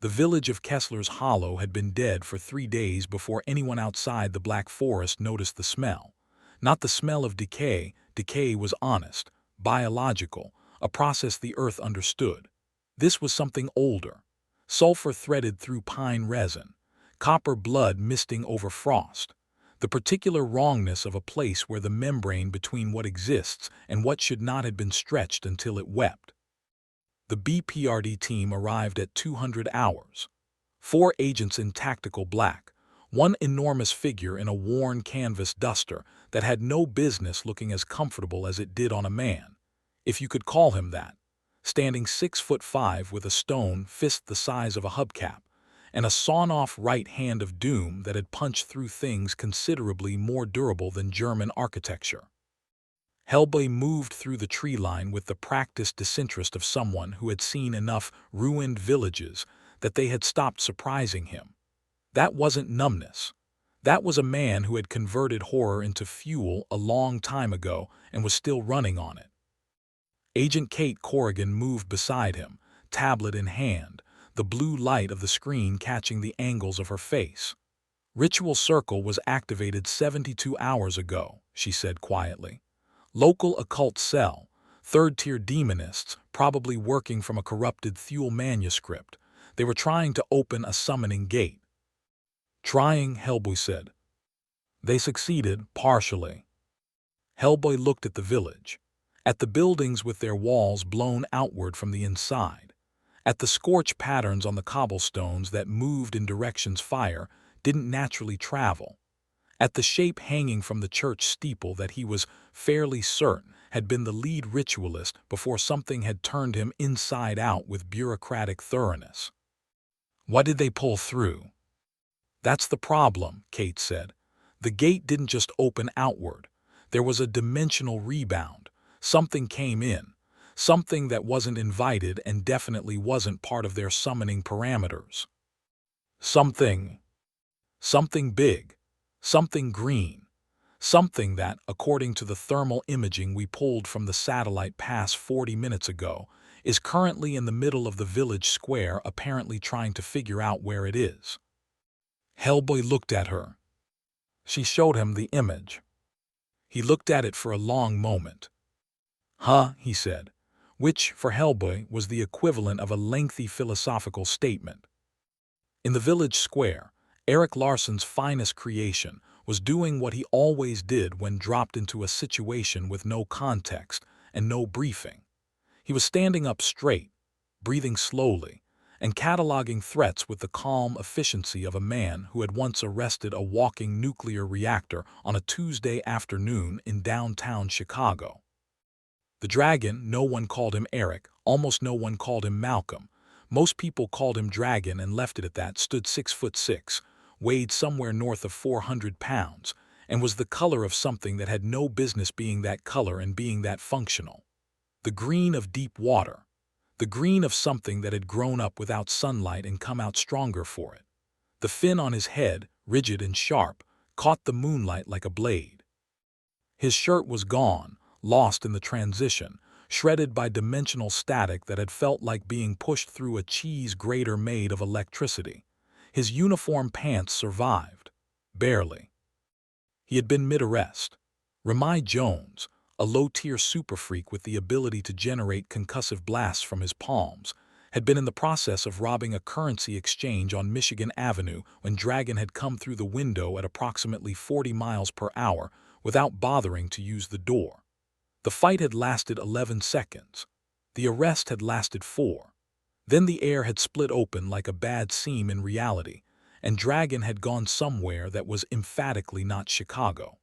The village of Kessler's Hollow had been dead for 3 days before anyone outside the Black Forest noticed the smell. Not the smell of decay. Decay was honest, biological, a process the earth understood. This was something older. Sulfur threaded through pine resin, copper blood misting over frost. The particular wrongness of a place where the membrane between what exists and what should not had been stretched until it wept. The BPRD team arrived at 200 hours. 4 agents in tactical black, one enormous figure in a worn canvas duster that had no business looking as comfortable as it did on a man, if you could call him that, standing 6'5" with a stone fist the size of a hubcap, and a sawn-off right hand of doom that had punched through things considerably more durable than German architecture. Hellboy moved through the tree line with the practiced disinterest of someone who had seen enough ruined villages that they had stopped surprising him. That wasn't numbness. That was a man who had converted horror into fuel a long time ago and was still running on it. Agent Kate Corrigan moved beside him, tablet in hand, the blue light of the screen catching the angles of her face. "Ritual Circle was activated 72 hours ago," she said quietly. "Local occult cell, third-tier demonists, probably working from a corrupted Thule manuscript. They were trying to open a summoning gate." "Trying," Hellboy said. "They succeeded, partially." Hellboy looked at the village, at the buildings with their walls blown outward from the inside, at the scorch patterns on the cobblestones that moved in directions fire didn't naturally travel, at the shape hanging from the church steeple that he was fairly certain had been the lead ritualist before something had turned him inside out with bureaucratic thoroughness. What did they pull through? "That's the problem," Kate said. "The gate didn't just open outward. There was a dimensional rebound. Something came in. Something that wasn't invited and definitely wasn't part of their summoning parameters. Something big. Something green. Something that, according to the thermal imaging we pulled from the satellite pass 40 minutes ago, is currently in the middle of the village square, apparently trying to figure out where it is." Hellboy looked at her. She showed him the image. He looked at it for a long moment. "Huh," he said, which, for Hellboy, was the equivalent of a lengthy philosophical statement. In the village square, Eric Larson's finest creation was doing what he always did when dropped into a situation with no context and no briefing. He was standing up straight, breathing slowly, and cataloging threats with the calm efficiency of a man who had once arrested a walking nuclear reactor on a Tuesday afternoon in downtown Chicago. The Dragon, no one called him Eric, almost no one called him Malcolm. Most people called him Dragon and left it at that, stood 6'6", weighed somewhere north of 400 pounds, and was the color of something that had no business being that color and being that functional. The green of deep water. The green of something that had grown up without sunlight and come out stronger for it. The fin on his head, rigid and sharp, caught the moonlight like a blade. His shirt was gone, lost in the transition, shredded by dimensional static that had felt like being pushed through a cheese grater made of electricity. His uniform pants survived. Barely. He had been mid-arrest. Ramai Jones, a low-tier super freak with the ability to generate concussive blasts from his palms, had been in the process of robbing a currency exchange on Michigan Avenue when Dragon had come through the window at approximately 40 miles per hour without bothering to use the door. The fight had lasted 11 seconds. The arrest had lasted 4. Then the air had split open like a bad seam in reality, and Dragon had gone somewhere that was emphatically not Chicago.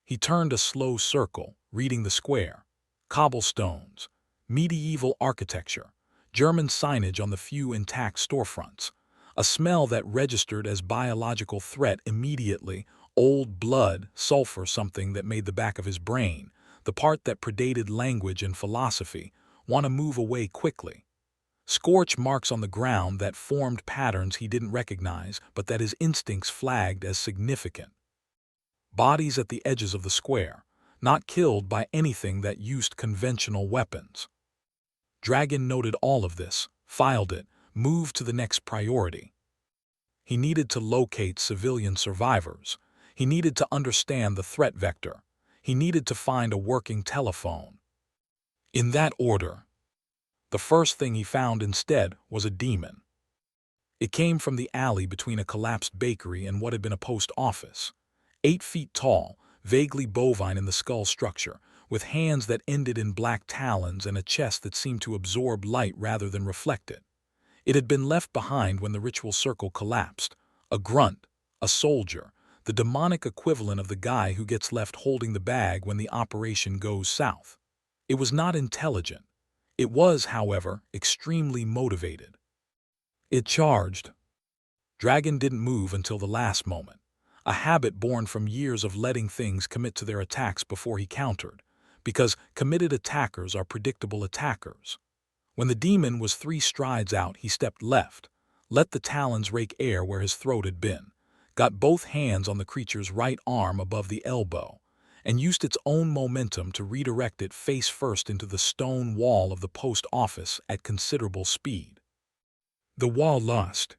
He turned a slow circle, reading the square. Cobblestones, medieval architecture, German signage on the few intact storefronts. A smell that registered as biological threat immediately, old blood, sulfur, something that made the back of his brain, the part that predated language and philosophy, want to move away quickly. Scorch marks on the ground that formed patterns he didn't recognize but that his instincts flagged as significant. Bodies at the edges of the square, not killed by anything that used conventional weapons. Dragon noted all of this, filed it, move to the next priority. He needed to locate civilian survivors. He needed to understand the threat vector. He needed to find a working telephone. In that order, the first thing he found instead was a demon. It came from the alley between a collapsed bakery and what had been a post office. 8 feet tall, vaguely bovine in the skull structure, with hands that ended in black talons and a chest that seemed to absorb light rather than reflect it. It had been left behind when the ritual circle collapsed. A grunt, a soldier, the demonic equivalent of the guy who gets left holding the bag when the operation goes south. It was not intelligent. It was, however, extremely motivated. It charged. Dragon didn't move until the last moment, a habit born from years of letting things commit to their attacks before he countered, because committed attackers are predictable attackers. When the demon was 3 strides out, he stepped left, let the talons rake air where his throat had been, got both hands on the creature's right arm above the elbow, and used its own momentum to redirect it face first into the stone wall of the post office at considerable speed. The wall lost.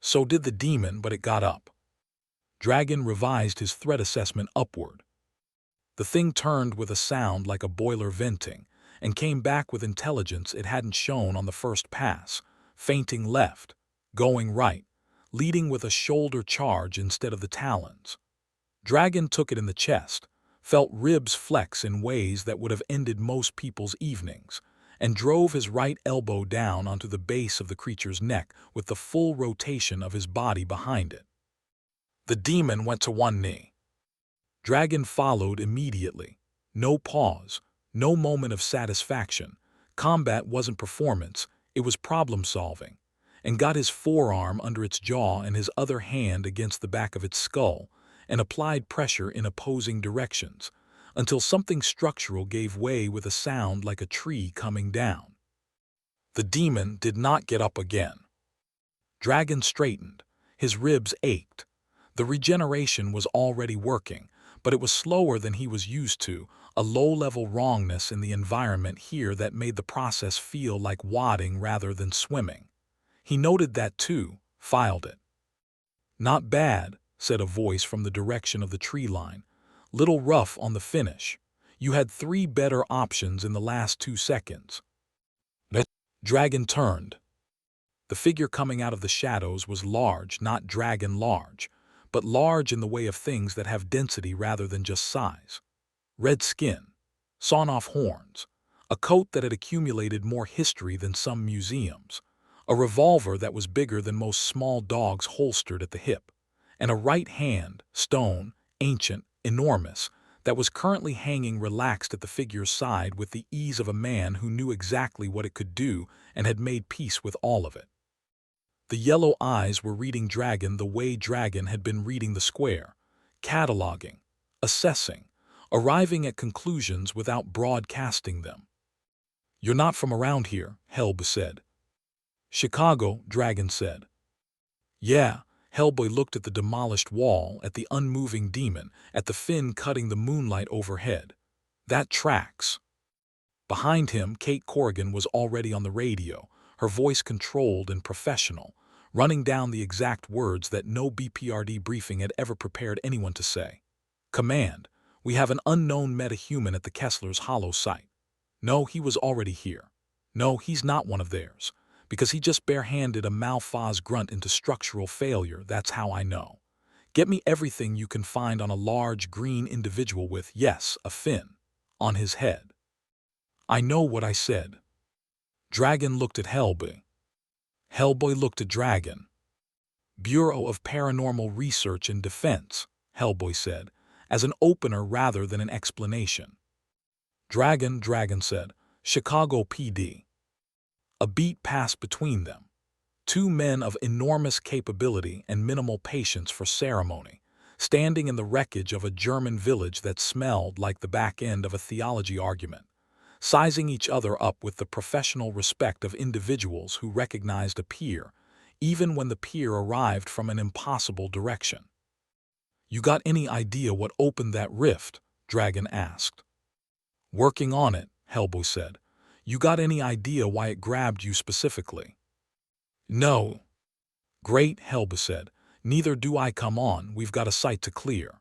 So did the demon, but it got up. Dragon revised his threat assessment upward. The thing turned with a sound like a boiler venting, and came back with intelligence it hadn't shown on the first pass, feinting left, going right, leading with a shoulder charge instead of the talons. Dragon took it in the chest, felt ribs flex in ways that would have ended most people's evenings, and drove his right elbow down onto the base of the creature's neck with the full rotation of his body behind it. The demon went to one knee. Dragon followed immediately. No pause, no moment of satisfaction. Combat wasn't performance, it was problem-solving, and got his forearm under its jaw and his other hand against the back of its skull, and applied pressure in opposing directions, until something structural gave way with a sound like a tree coming down. The demon did not get up again. Dragon straightened. His ribs ached. The regeneration was already working, but it was slower than he was used to, a low-level wrongness in the environment here that made the process feel like wadding rather than swimming. He noted that too, filed it. "Not bad," said a voice from the direction of the tree line. "Little rough on the finish. You had 3 better options in the last 2 seconds." The dragon turned. The figure coming out of the shadows was large, not dragon large, but large in the way of things that have density rather than just size. Red skin, sawn-off horns, a coat that had accumulated more history than some museums, a revolver that was bigger than most small dogs holstered at the hip, and a right hand, stone, ancient, enormous, that was currently hanging relaxed at the figure's side with the ease of a man who knew exactly what it could do and had made peace with all of it. The yellow eyes were reading Dragon the way Dragon had been reading the square, cataloging, assessing, arriving at conclusions without broadcasting them. "You're not from around here," Hellboy said. "Chicago," Dragon said. "Yeah." Hellboy looked at the demolished wall, at the unmoving demon, at the fin cutting the moonlight overhead. "That tracks." Behind him, Kate Corrigan was already on the radio, her voice controlled and professional, running down the exact words that no BPRD briefing had ever prepared anyone to say. "Command, we have an unknown metahuman at the Kessler's Hollow site. No, he was already here. No, he's not one of theirs, because he just barehanded a Malfaz grunt into structural failure, that's how I know. Get me everything you can find on a large green individual with, yes, a fin, on his head." "I know what I said." Dragon looked at Hellboy. Hellboy looked at Dragon. "Bureau of Paranormal Research and Defense," Hellboy said, as an opener rather than an explanation. Dragon said, "Chicago PD." A beat passed between them. 2 men of enormous capability and minimal patience for ceremony, standing in the wreckage of a German village that smelled like the back end of a theology argument, sizing each other up with the professional respect of individuals who recognized a peer, even when the peer arrived from an impossible direction. "You got any idea what opened that rift?" Dragon asked. "Working on it," Hellboy said. "You got any idea why it grabbed you specifically?" No. Great, Hellboy said. Neither do I. Come on, we've got a site to clear.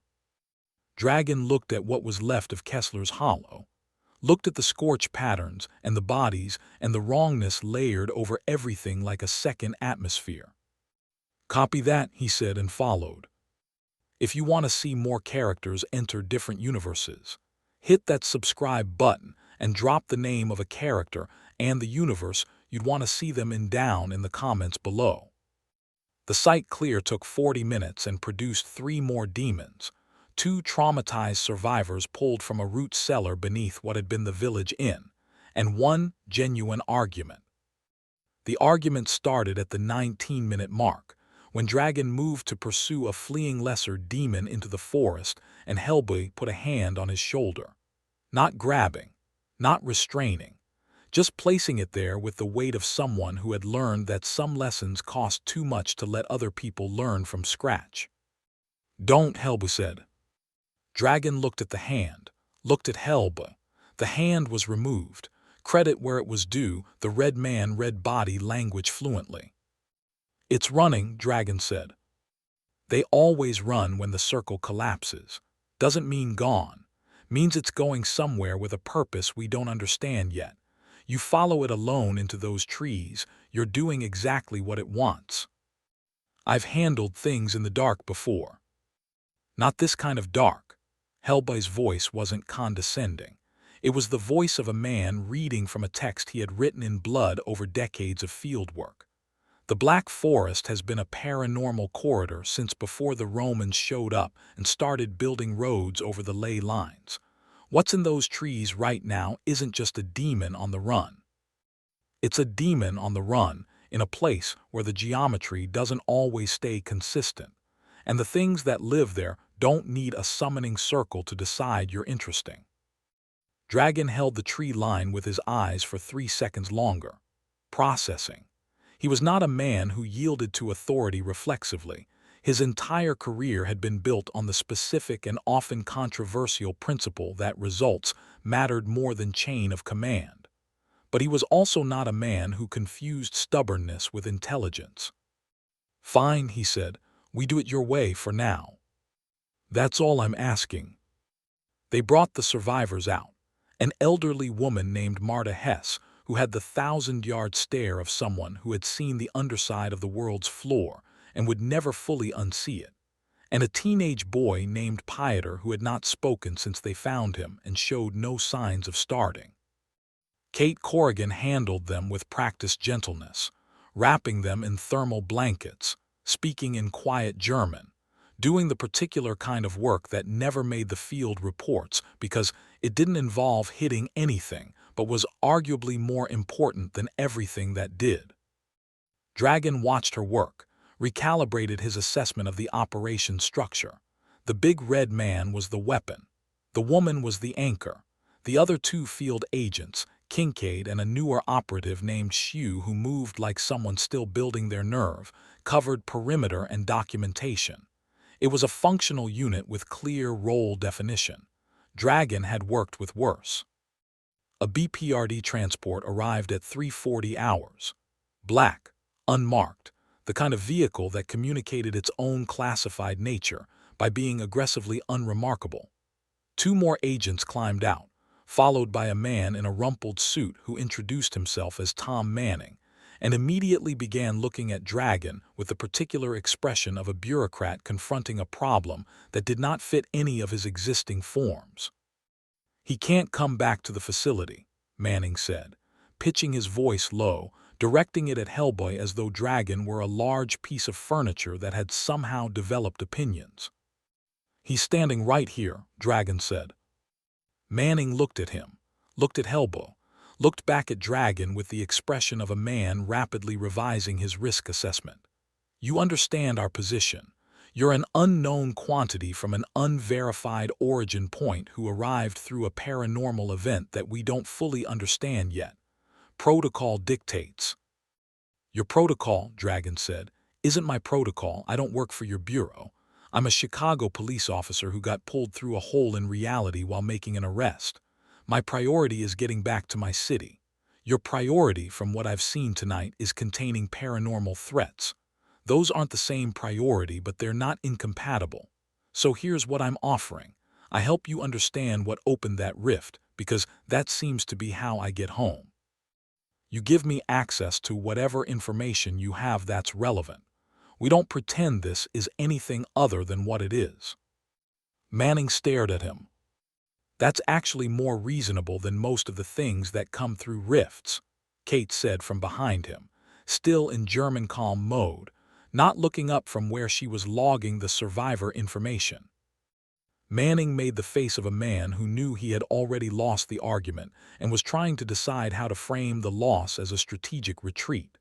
Dragon looked at what was left of Kessler's Hollow, looked at the scorch patterns and the bodies and the wrongness layered over everything like a second atmosphere. Copy that, he said, and followed. If you want to see more characters enter different universes, hit that subscribe button and drop the name of a character and the universe you'd want to see them in down in the comments below. The site clear took 40 minutes and produced 3 more demons, 2 traumatized survivors pulled from a root cellar beneath what had been the village inn, and 1 genuine argument. The argument started at the 19-minute mark, when Dragon moved to pursue a fleeing lesser demon into the forest and Hellboy put a hand on his shoulder. Not grabbing, not restraining, just placing it there with the weight of someone who had learned that some lessons cost too much to let other people learn from scratch. Don't, Hellboy said. Dragon looked at the hand, looked at Hellboy. The hand was removed. Credit where it was due, the red man read body language fluently. It's running, Dragon said. They always run when the circle collapses. Doesn't mean gone. Means it's going somewhere with a purpose we don't understand yet. You follow it alone into those trees, you're doing exactly what it wants. I've handled things in the dark before. Not this kind of dark. Hellboy's voice wasn't condescending. It was the voice of a man reading from a text he had written in blood over decades of fieldwork. The Black Forest has been a paranormal corridor since before the Romans showed up and started building roads over the ley lines. What's in those trees right now isn't just a demon on the run. It's a demon on the run in a place where the geometry doesn't always stay consistent, and the things that live there don't need a summoning circle to decide you're interesting. Dragon held the tree line with his eyes for 3 seconds longer, processing. He was not a man who yielded to authority reflexively. His entire career had been built on the specific and often controversial principle that results mattered more than chain of command. But he was also not a man who confused stubbornness with intelligence. Fine, he said, we do it your way for now. That's all I'm asking. They brought the survivors out. An elderly woman named Marta Hess, who had the 1,000-yard stare of someone who had seen the underside of the world's floor and would never fully unsee it, and a teenage boy named Pieter who had not spoken since they found him and showed no signs of starting. Kate Corrigan handled them with practiced gentleness, wrapping them in thermal blankets, speaking in quiet German, doing the particular kind of work that never made the field reports because it didn't involve hitting anything, but was arguably more important than everything that did. Dragon watched her work, recalibrated his assessment of the operation structure. The big red man was the weapon. The woman was the anchor. The other 2 field agents, Kincaid and a newer operative named Shu who moved like someone still building their nerve, covered perimeter and documentation. It was a functional unit with clear role definition. Dragon had worked with worse. A BPRD transport arrived at 3:40 hours. Black, unmarked, the kind of vehicle that communicated its own classified nature by being aggressively unremarkable. 2 more agents climbed out, followed by a man in a rumpled suit who introduced himself as Tom Manning, and immediately began looking at Dragon with the particular expression of a bureaucrat confronting a problem that did not fit any of his existing forms. He can't come back to the facility, Manning said, pitching his voice low, directing it at Hellboy as though Dragon were a large piece of furniture that had somehow developed opinions. He's standing right here, Dragon said. Manning looked at him, looked at Hellboy, looked back at Dragon with the expression of a man rapidly revising his risk assessment. You understand our position. You're an unknown quantity from an unverified origin point who arrived through a paranormal event that we don't fully understand yet. Protocol dictates. Your protocol, Dragon said, isn't my protocol. I don't work for your bureau. I'm a Chicago police officer who got pulled through a hole in reality while making an arrest. My priority is getting back to my city. Your priority, from what I've seen tonight, is containing paranormal threats. Those aren't the same priority, but they're not incompatible. So here's what I'm offering. I help you understand what opened that rift, because that seems to be how I get home. You give me access to whatever information you have that's relevant. We don't pretend this is anything other than what it is. Manning stared at him. That's actually more reasonable than most of the things that come through rifts, Kate said from behind him, still in German calm mode, not looking up from where she was logging the survivor information. Manning made the face of a man who knew he had already lost the argument and was trying to decide how to frame the loss as a strategic retreat.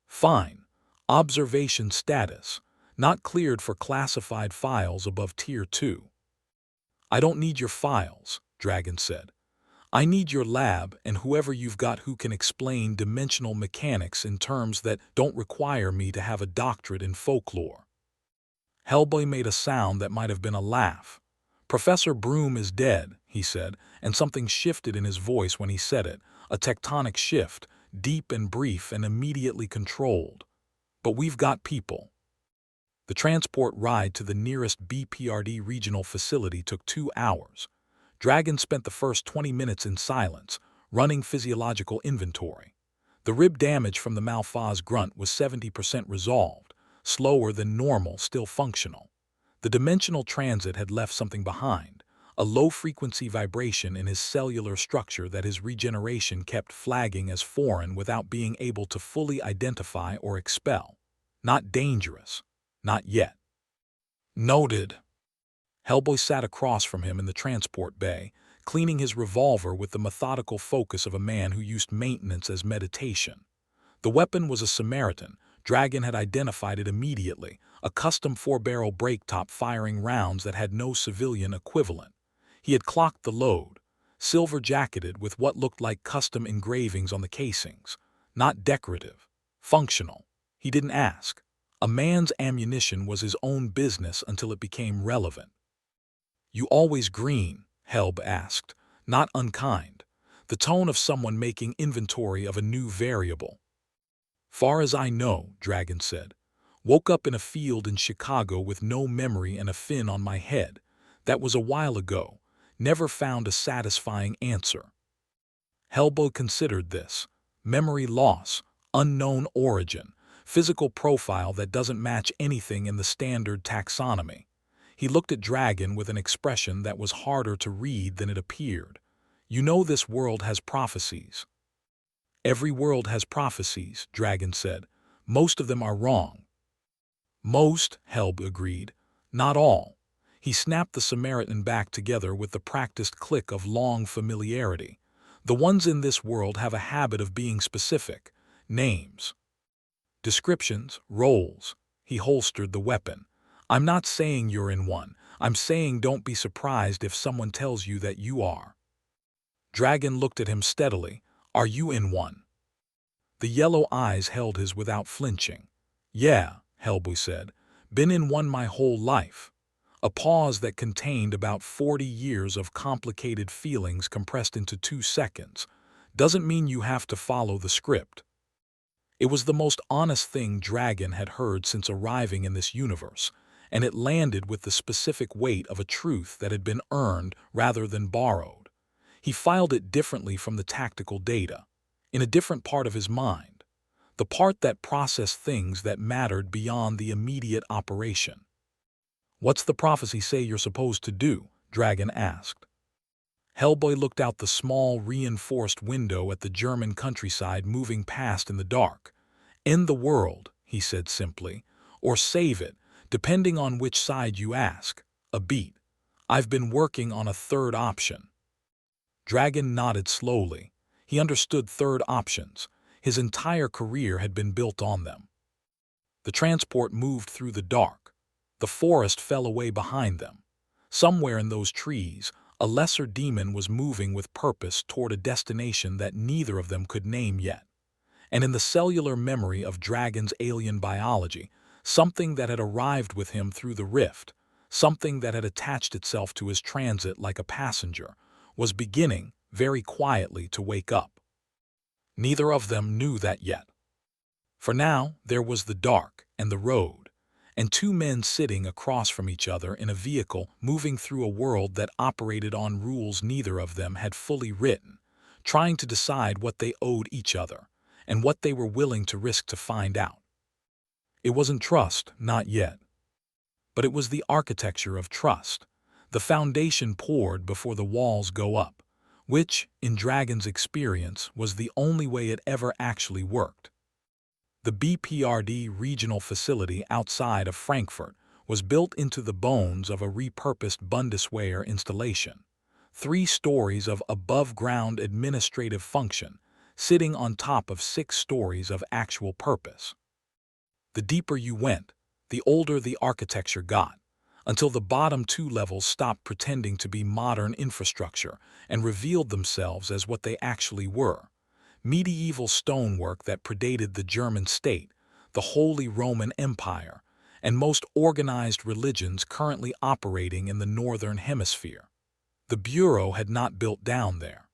Fine. Observation status. Not cleared for classified files above Tier 2. I don't need your files, Dragon said. I need your lab and whoever you've got who can explain dimensional mechanics in terms that don't require me to have a doctorate in folklore. Hellboy made a sound that might have been a laugh. Professor Broom is dead, he said, and something shifted in his voice when he said it, a tectonic shift, deep and brief and immediately controlled. But we've got people. The transport ride to the nearest BPRD regional facility took 2 hours. Dragon spent the first 20 minutes in silence, running physiological inventory. The rib damage from the Malphaz grunt was 70% resolved, slower than normal, still functional. The dimensional transit had left something behind, a low-frequency vibration in his cellular structure that his regeneration kept flagging as foreign without being able to fully identify or expel. Not dangerous. Not yet. Noted. Hellboy sat across from him in the transport bay, cleaning his revolver with the methodical focus of a man who used maintenance as meditation. The weapon was a Samaritan. Dragon had identified it immediately, a custom 4-barrel break-top firing rounds that had no civilian equivalent. He had clocked the load, silver-jacketed with what looked like custom engravings on the casings. Not decorative. Functional. He didn't ask. A man's ammunition was his own business until it became relevant. You always green? Helb asked, not unkind, the tone of someone making inventory of a new variable. Far as I know, Dragon said. Woke up in a field in Chicago with no memory and a fin on my head. That was a while ago. Never found a satisfying answer. Hellboy considered this. Memory loss, unknown origin, physical profile that doesn't match anything in the standard taxonomy. He looked at Dragon with an expression that was harder to read than it appeared. You know this world has prophecies. Every world has prophecies, Dragon said. Most of them are wrong. Most, Helb agreed. Not all. He snapped the Samaritan back together with the practiced click of long familiarity. The ones in this world have a habit of being specific. Names. Descriptions, roles. He holstered the weapon. I'm not saying you're in one. I'm saying don't be surprised if someone tells you that you are. Dragon looked at him steadily. Are you in one? The yellow eyes held his without flinching. Yeah, Hellboy said. Been in one my whole life. A pause that contained about 40 years of complicated feelings compressed into 2 seconds. Doesn't mean you have to follow the script. It was the most honest thing Dragon had heard since arriving in this universe, and it landed with the specific weight of a truth that had been earned rather than borrowed. He filed it differently from the tactical data, in a different part of his mind, the part that processed things that mattered beyond the immediate operation. What's the prophecy say you're supposed to do? Dragon asked. Hellboy looked out the small, reinforced window at the German countryside moving past in the dark. End the world, he said simply, or save it, depending on which side you ask. A beat. I've been working on a third option. Dragon nodded slowly. He understood third options. His entire career had been built on them. The transport moved through the dark. The forest fell away behind them. Somewhere in those trees, a lesser demon was moving with purpose toward a destination that neither of them could name yet. And in the cellular memory of Dragon's alien biology, something that had arrived with him through the rift, something that had attached itself to his transit like a passenger, was beginning, very quietly, to wake up. Neither of them knew that yet. For now, there was the dark and the road, and two men sitting across from each other in a vehicle moving through a world that operated on rules neither of them had fully written, trying to decide what they owed each other and what they were willing to risk to find out. It wasn't trust, not yet. But it was the architecture of trust, the foundation poured before the walls go up, which, in Dragon's experience, was the only way it ever actually worked. The BPRD regional facility outside of Frankfurt was built into the bones of a repurposed Bundeswehr installation, 3 stories of above-ground administrative function, sitting on top of 6 stories of actual purpose. The deeper you went, the older the architecture got, until the bottom 2 levels stopped pretending to be modern infrastructure and revealed themselves as what they actually were: medieval stonework that predated the German state, the Holy Roman Empire, and most organized religions currently operating in the Northern Hemisphere. The Bureau had not built down there.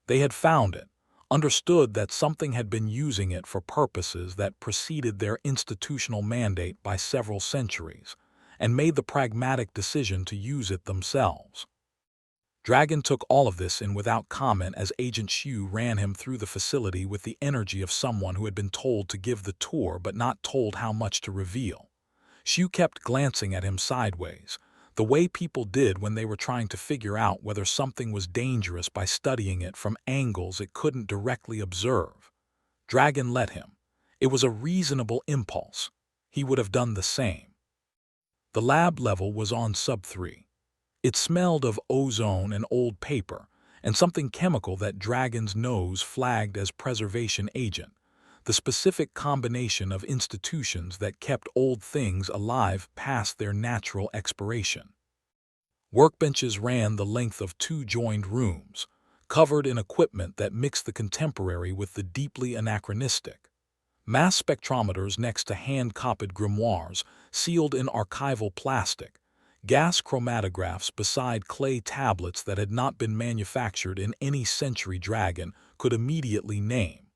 They had found it, understood that something had been using it for purposes that preceded their institutional mandate by several centuries, and made the pragmatic decision to use it themselves. Dragon took all of this in without comment as Agent Xu ran him through the facility with the energy of someone who had been told to give the tour but not told how much to reveal. Xu kept glancing at him sideways, the way people did when they were trying to figure out whether something was dangerous by studying it from angles it couldn't directly observe. Dragon let him. It was a reasonable impulse. He would have done the same. The lab level was on sub-3. It smelled of ozone and old paper, and something chemical that Dragon's nose flagged as preservation agent, the specific combination of institutions that kept old things alive past their natural expiration. Workbenches ran the length of 2 joined rooms, covered in equipment that mixed the contemporary with the deeply anachronistic. Mass spectrometers next to hand-copied grimoires, sealed in archival plastic, gas chromatographs beside clay tablets that had not been manufactured in any century Dragon could immediately name.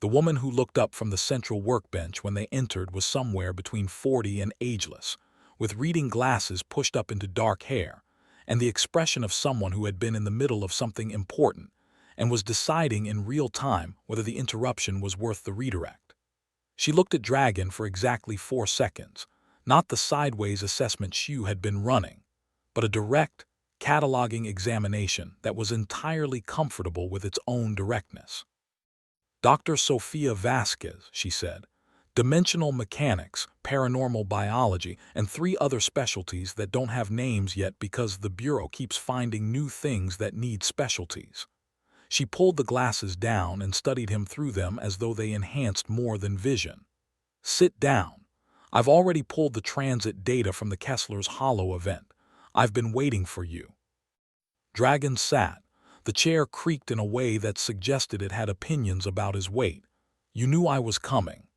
The woman who looked up from the central workbench when they entered was somewhere between 40 and ageless, with reading glasses pushed up into dark hair, and the expression of someone who had been in the middle of something important and was deciding in real time whether the interruption was worth the redirect. She looked at Dragon for exactly 4 seconds, not the sideways assessment Xu had been running, but a direct, cataloging examination that was entirely comfortable with its own directness. Dr. Sofia Vasquez, she said, dimensional mechanics, paranormal biology, and 3 other specialties that don't have names yet because the Bureau keeps finding new things that need specialties. She pulled the glasses down and studied him through them as though they enhanced more than vision. Sit down. I've already pulled the transit data from the Kessler's Hollow event. I've been waiting for you. Dragon sat. The chair creaked in a way that suggested it had opinions about his weight. You knew I was coming.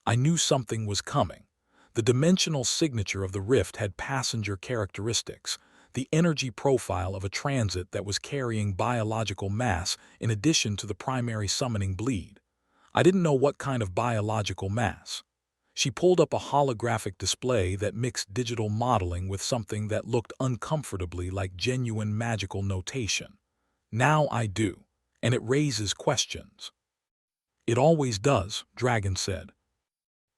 I knew something was coming. The dimensional signature of the rift had passenger characteristics, the energy profile of a transit that was carrying biological mass in addition to the primary summoning bleed. I didn't know what kind of biological mass. She pulled up a holographic display that mixed digital modeling with something that looked uncomfortably like genuine magical notation. Now I do, and it raises questions. It always does, Dragon said.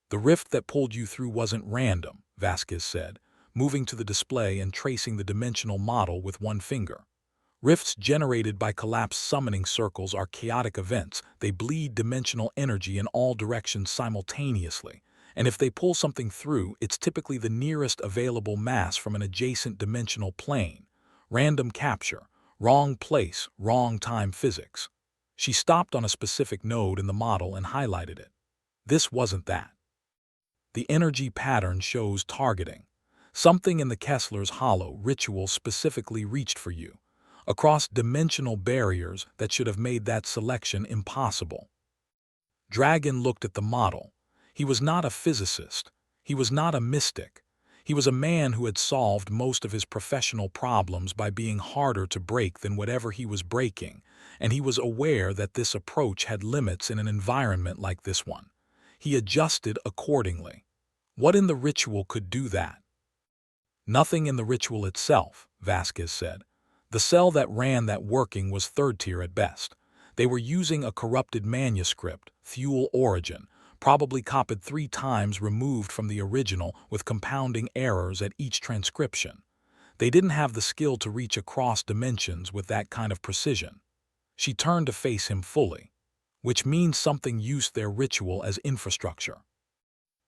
The rift that pulled you through wasn't random, Vasquez said, moving to the display and tracing the dimensional model with one finger. Rifts generated by collapsed summoning circles are chaotic events. They bleed dimensional energy in all directions simultaneously, and if they pull something through, it's typically the nearest available mass from an adjacent dimensional plane. Random capture, wrong place, wrong time physics. She stopped on a specific node in the model and highlighted it. This wasn't that. The energy pattern shows targeting. Something in the Kessler's Hollow ritual specifically reached for you, across dimensional barriers that should have made that selection impossible. Dragon looked at the model. He was not a physicist. He was not a mystic. He was a man who had solved most of his professional problems by being harder to break than whatever he was breaking, and he was aware that this approach had limits in an environment like this one. He adjusted accordingly. What in the ritual could do that? Nothing in the ritual itself, Vasquez said. The cell that ran that working was third tier at best. They were using a corrupted manuscript, Thule origin, probably copied 3 times removed from the original with compounding errors at each transcription. They didn't have the skill to reach across dimensions with that kind of precision. She turned to face him fully, which means something used their ritual as infrastructure.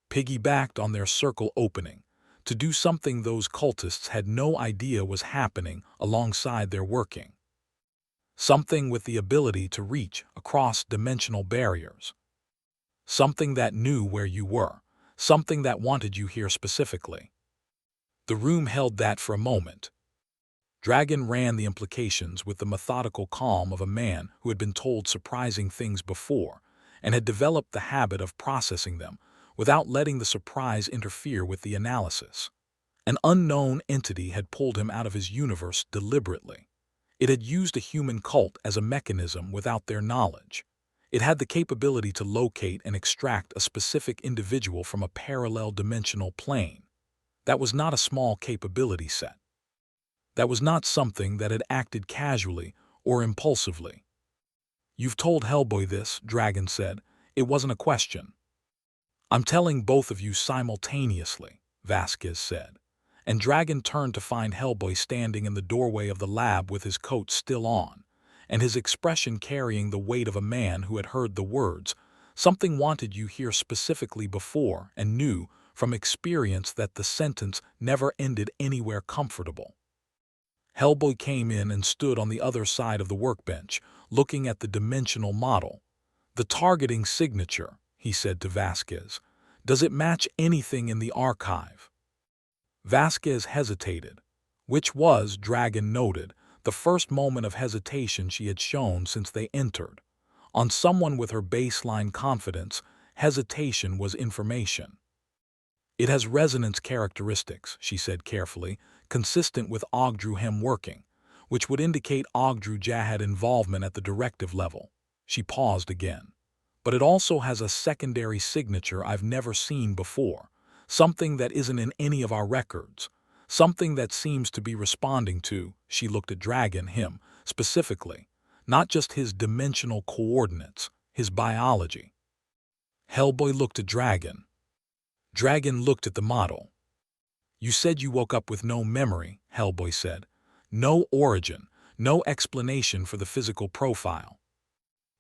Piggybacked on their circle opening, to do something those cultists had no idea was happening alongside their working. Something with the ability to reach across dimensional barriers. Something that knew where you were, something that wanted you here specifically. The room held that for a moment. Dragon ran the implications with the methodical calm of a man who had been told surprising things before and had developed the habit of processing them without letting the surprise interfere with the analysis. An unknown entity had pulled him out of his universe deliberately. It had used a human cult as a mechanism without their knowledge. It had the capability to locate and extract a specific individual from a parallel dimensional plane. That was not a small capability set. That was not something that had acted casually or impulsively. "You've told Hellboy this," Dragon said. "It wasn't a question." "I'm telling both of you simultaneously," Vasquez said. And Dragon turned to find Hellboy standing in the doorway of the lab with his coat still on, and his expression carrying the weight of a man who had heard the words, "Something wanted you here specifically before," and knew from experience that the sentence never ended anywhere comfortable. Hellboy came in and stood on the other side of the workbench, looking at the dimensional model. "The targeting signature," he said to Vasquez. "Does it match anything in the archive?" Vasquez hesitated, which was, Dragon noted, the first moment of hesitation she had shown since they entered. On someone with her baseline confidence, hesitation was information. "It has resonance characteristics," she said carefully, "consistent with Ogdru-Hem working, which would indicate Ogdru-Jahad involvement at the directive level." She paused again. "But it also has a secondary signature I've never seen before, something that isn't in any of our records, something that seems to be responding to," she looked at Dragon, him, specifically, "not just his dimensional coordinates, his biology." Hellboy looked at Dragon. Dragon looked at the model. "You said you woke up with no memory," Hellboy said. "No origin, no explanation for the physical profile."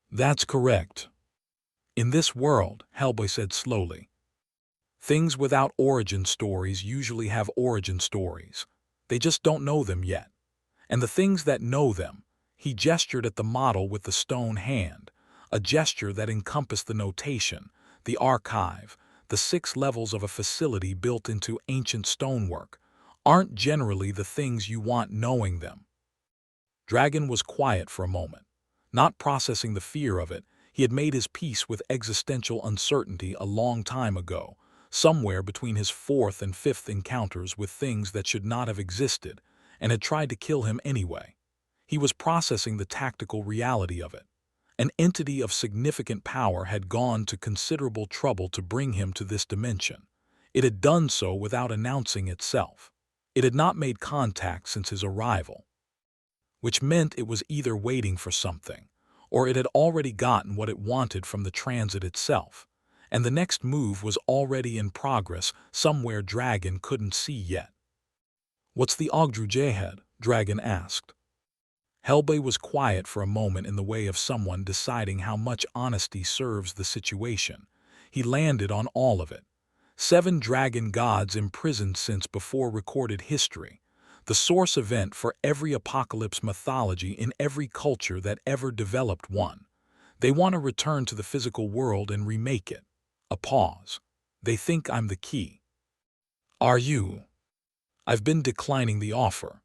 "That's correct." "In this world," Hellboy said slowly, "things without origin stories usually have origin stories. They just don't know them yet. And the things that know them," he gestured at the model with the stone hand, a gesture that encompassed the notation, the archive, the 6 levels of a facility built into ancient stonework, "aren't generally the things you want knowing them." Dragon was quiet for a moment, not processing the fear of it. He had made his peace with existential uncertainty a long time ago, somewhere between his 4th and 5th encounters with things that should not have existed, and had tried to kill him anyway. He was processing the tactical reality of it. An entity of significant power had gone to considerable trouble to bring him to this dimension. It had done so without announcing itself. It had not made contact since his arrival, which meant it was either waiting for something, or it had already gotten what it wanted from the transit itself, and the next move was already in progress somewhere Dragon couldn't see yet. "What's the Ogdru-Jahad?" Dragon asked. Hellboy was quiet for a moment in the way of someone deciding how much honesty serves the situation. He landed on all of it. 7 dragon gods imprisoned since before recorded history, the source event for every apocalypse mythology in every culture that ever developed one. They want to return to the physical world and remake it. A pause. "They think I'm the key." "Are you?" "I've been declining the offer."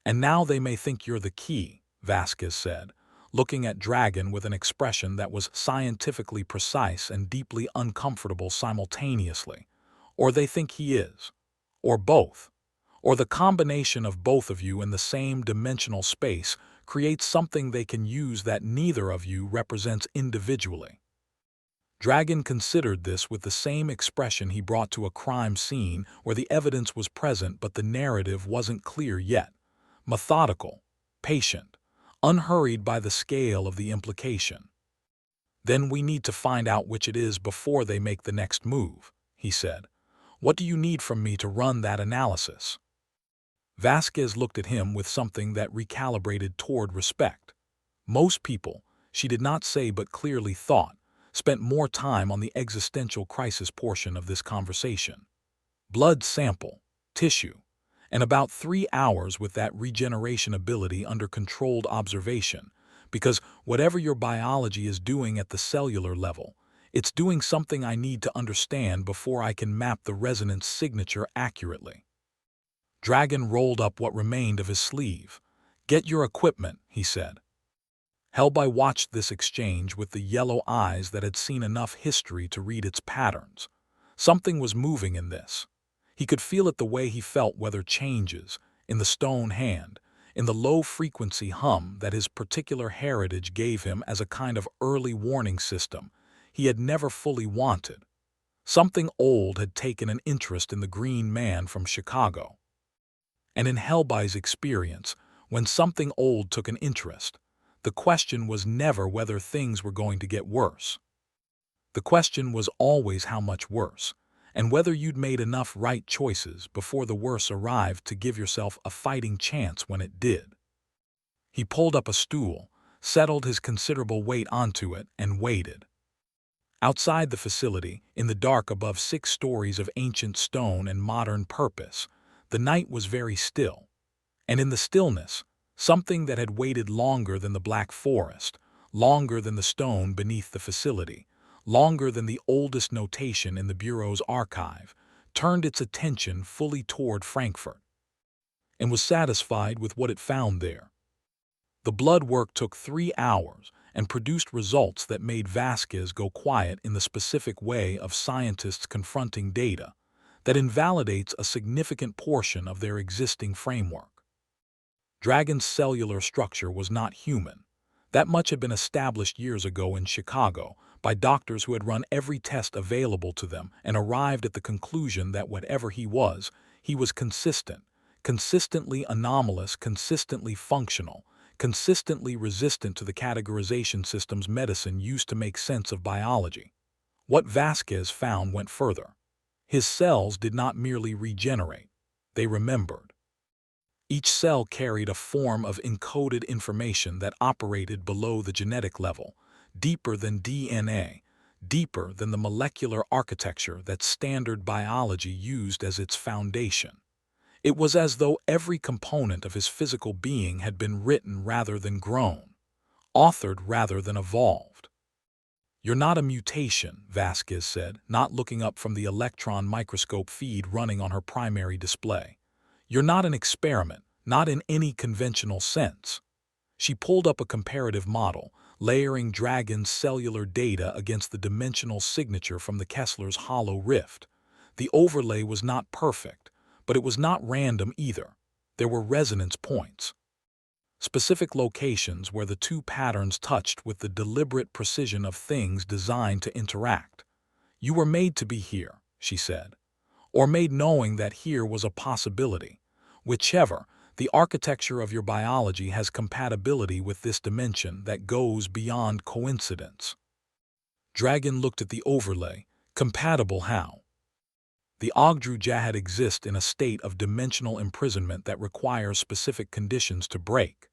"And now they may think you're the key," Vasquez said, looking at Dragon with an expression that was scientifically precise and deeply uncomfortable simultaneously. "Or they think he is. or both, or the combination of both of you in the same dimensional space creates something they can use that neither of you represents individually. Dragon considered this with the same expression he brought to a crime scene where the evidence was present but the narrative wasn't clear yet. Methodical, patient, unhurried by the scale of the implication. "Then we need to find out which it is before they make the next move," he said. "What do you need from me to run that analysis?" Vasquez looked at him with something that recalibrated toward respect. Most people, she did not say but clearly thought, spent more time on the existential crisis portion of this conversation. Blood sample, tissue, and about 3 hours with that regeneration ability under controlled observation, because whatever your biology is doing at the cellular level, it's doing something I need to understand before I can map the resonance signature accurately. Dragon rolled up what remained of his sleeve. "Get your equipment," he said. Hellboy watched this exchange with the yellow eyes that had seen enough history to read its patterns. Something was moving in this. He could feel it the way he felt weather changes, in the stone hand, in the low-frequency hum that his particular heritage gave him as a kind of early warning system he had never fully wanted. Something old had taken an interest in the green man from Chicago. And in Hellboy's experience, when something old took an interest, the question was never whether things were going to get worse. The question was always how much worse, and whether you'd made enough right choices before the worse arrived to give yourself a fighting chance when it did. He pulled up a stool, settled his considerable weight onto it, and waited. Outside the facility, in the dark above 6 stories of ancient stone and modern purpose, the night was very still, and in the stillness, something that had waited longer than the Black Forest, longer than the stone beneath the facility, longer than the oldest notation in the Bureau's archive, turned its attention fully toward Frankfurt, and was satisfied with what it found there. The blood work took 3 hours and produced results that made Vasquez go quiet in the specific way of scientists confronting data that invalidates a significant portion of their existing framework. Dragon's cellular structure was not human. That much had been established years ago in Chicago by doctors who had run every test available to them and arrived at the conclusion that whatever he was consistent, consistently anomalous, consistently functional, consistently resistant to the categorization systems medicine used to make sense of biology. What Vasquez found went further. His cells did not merely regenerate, they remembered. Each cell carried a form of encoded information that operated below the genetic level, deeper than DNA, deeper than the molecular architecture that standard biology used as its foundation. It was as though every component of his physical being had been written rather than grown, authored rather than evolved. "You're not a mutation," Vasquez said, not looking up from the electron microscope feed running on her primary display. "You're not an experiment, not in any conventional sense." She pulled up a comparative model, layering Dragon's cellular data against the dimensional signature from the Kessler's hollow rift. The overlay was not perfect, but it was not random either. There were resonance points. Specific locations where the two patterns touched with the deliberate precision of things designed to interact. "You were made to be here," she said, "or made knowing that here was a possibility. Whichever, the architecture of your biology has compatibility with this dimension that goes beyond coincidence." Dragon looked at the overlay. Compatible how? The Ogdru Jahad exist in a state of dimensional imprisonment that requires specific conditions to break.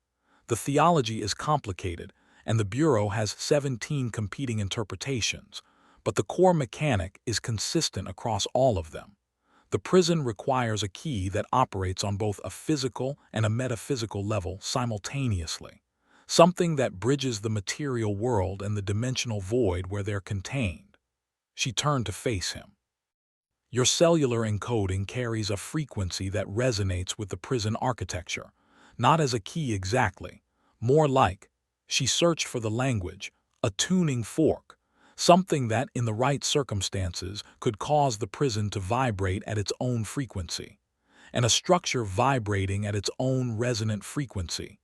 The theology is complicated, and the Bureau has 17 competing interpretations, but the core mechanic is consistent across all of them. The prison requires a key that operates on both a physical and a metaphysical level simultaneously, something that bridges the material world and the dimensional void where they're contained. She turned to face him. "Your cellular encoding carries a frequency that resonates with the prison architecture, not as a key exactly, more like," she searched for the language, "a tuning fork, something that, in the right circumstances, could cause the prison to vibrate at its own frequency. and a structure vibrating at its own resonant frequency.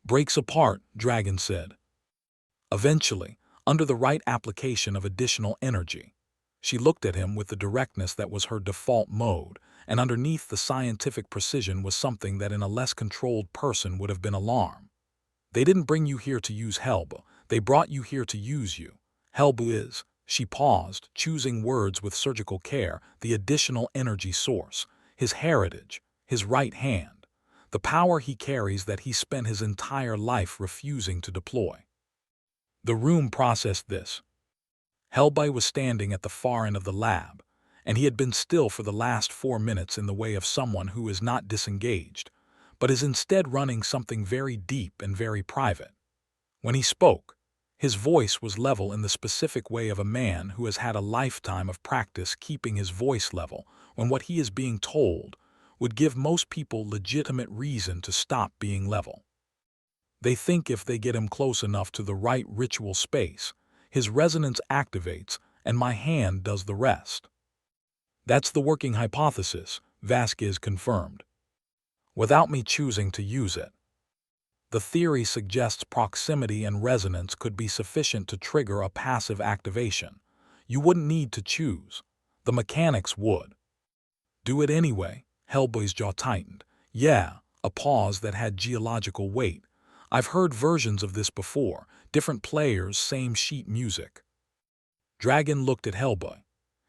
"Breaks apart," Dragon said. "Eventually, under the right application of additional energy." She looked at him with the directness that was her default mode, and underneath the scientific precision was something that in a less controlled person would have been alarm. "They didn't bring you here to use Hellboy. They brought you here to use you. Hellboy is," she paused, choosing words with surgical care, "the additional energy source, his heritage, his right hand, the power he carries that he spent his entire life refusing to deploy." The room processed this. Hellboy was standing at the far end of the lab, and he had been still for the last 4 minutes in the way of someone who is not disengaged, but is instead running something very deep and very private. When he spoke, his voice was level in the specific way of a man who has had a lifetime of practice keeping his voice level when what he is being told would give most people legitimate reason to stop being level. They think if they get him close enough to the right ritual space, his resonance activates and my hand does the rest. "That's the working hypothesis," Vasquez confirmed, "without me choosing to use it. The theory suggests proximity and resonance could be sufficient to trigger a passive activation. You wouldn't need to choose. The mechanics would." "Do it anyway." Hellboy's jaw tightened. "Yeah," a pause that had geological weight. "I've heard versions of this before. Different players, same sheet music." Dragon looked at Hellboy.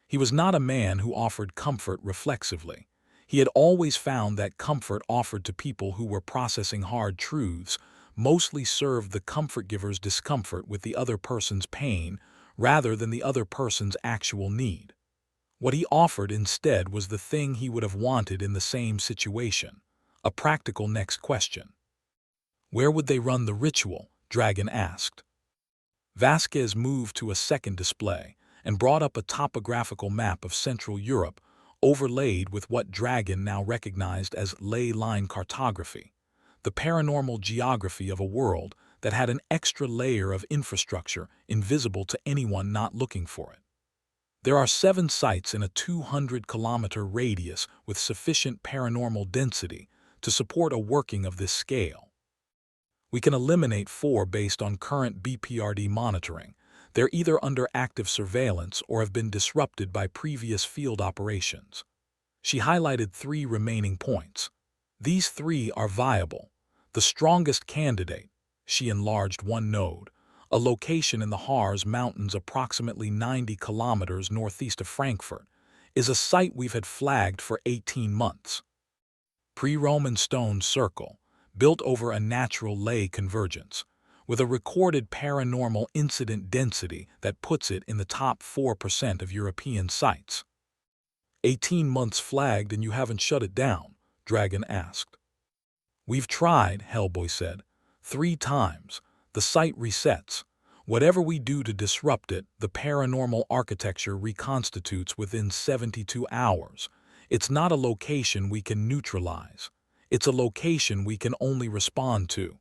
He was not a man who offered comfort reflexively. He had always found that comfort offered to people who were processing hard truths mostly served the comfort giver's discomfort with the other person's pain rather than the other person's actual need. What he offered instead was the thing he would have wanted in the same situation, a practical next question. "Where would they run the ritual?" Dragon asked. Vasquez moved to a second display and brought up a topographical map of Central Europe overlaid with what Dragon now recognized as ley line cartography, the paranormal geography of a world that had an extra layer of infrastructure invisible to anyone not looking for it. There are 7 sites in a 200-kilometer radius with sufficient paranormal density to support a working of this scale. We can eliminate 4 based on current BPRD monitoring. They're either under active surveillance or have been disrupted by previous field operations. She highlighted 3 remaining points. These 3 are viable. The strongest candidate, she enlarged one node, a location in the Harz Mountains approximately 90 kilometers northeast of Frankfurt, is a site we've had flagged for 18 months. Pre-Roman stone circle, built over a natural ley convergence, with a recorded paranormal incident density that puts it in the top 4% of European sites. 18 months flagged and you haven't shut it down? Dragon asked. We've tried, Hellboy said. 3 times. The site resets. Whatever we do to disrupt it, the paranormal architecture reconstitutes within 72 hours. It's not a location we can neutralize. It's a location we can only respond to.